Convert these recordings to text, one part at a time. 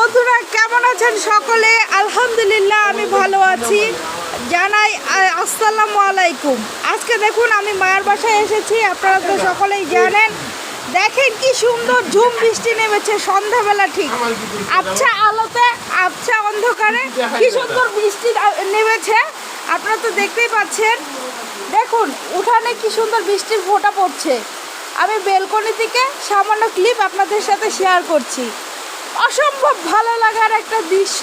বন্ধুরা কেমন আছেন সকলে? আলহামদুলিল্লাহ আমি ভালো আছি। জানাই আসসালামু আলাইকুম। আজকে দেখুন আমি মায়ের বাসায় এসেছি, আপনারা তো সকলেই জানেন। দেখেন কি সুন্দর ঝুম বৃষ্টি নেমেছে সন্ধ্যাবেলা, ঠিক আবছা আলোতে আবছা অন্ধকারে কি সুন্দর বৃষ্টি নেমেছে, আপনারা তো দেখতেই পাচ্ছেন। দেখুন উঠানে কি সুন্দর বৃষ্টির ফোঁটা পড়ছে। আমি বেলকনি থেকে সামান্য ক্লিপ আপনাদের সাথে শেয়ার করছি। অসম্ভব ভালো লাগার একটা দৃশ্য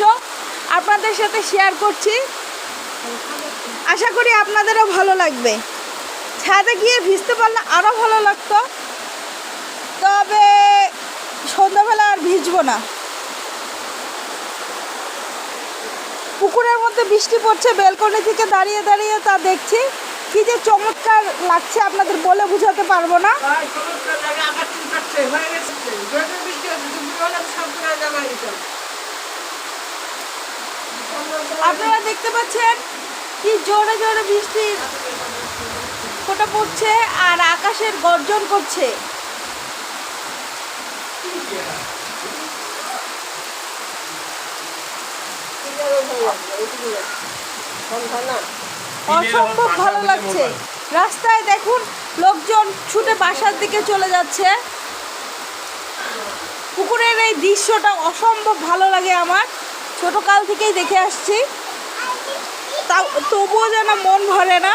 আপনাদের সাথে শেয়ার করছি, আশা করি আপনাদেরও ভালো লাগবে। ছাদে গিয়ে ভিজতে পারলে আরও ভালো লাগতো, তবে সন্ধ্যাবেলা আর ভিজবো না। পুকুরের মধ্যে বৃষ্টি পড়ছে, বেলকনি থেকে দাঁড়িয়ে দাঁড়িয়ে তা দেখছি। কি যে চমৎকার লাগছে আপনাদের বলে বোঝাতে পারবো না। আপনারা দেখতে পাচ্ছেন কি জোরে জোরে বৃষ্টির ফোঁটা পড়ছে আর আকাশের গর্জন করছে। অসম্ভব ভালো লাগছে। রাস্তায় দেখুন লোকজন ছুটে বাসার দিকে চলে যাচ্ছে। পুকুরের এই দৃশ্যটা অসম্ভব ভালো লাগে আমার, ছোটকাল থেকেই দেখে আসছি, তবুও যেন মন ভরে না।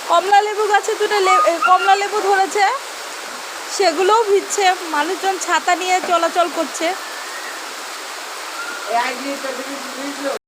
কমলা লেবু গাছে দুটো কমলা লেবু ধরেছে, সেগুলোও ভিজছে। মানুষজন ছাতা নিয়ে চলাচল করছে।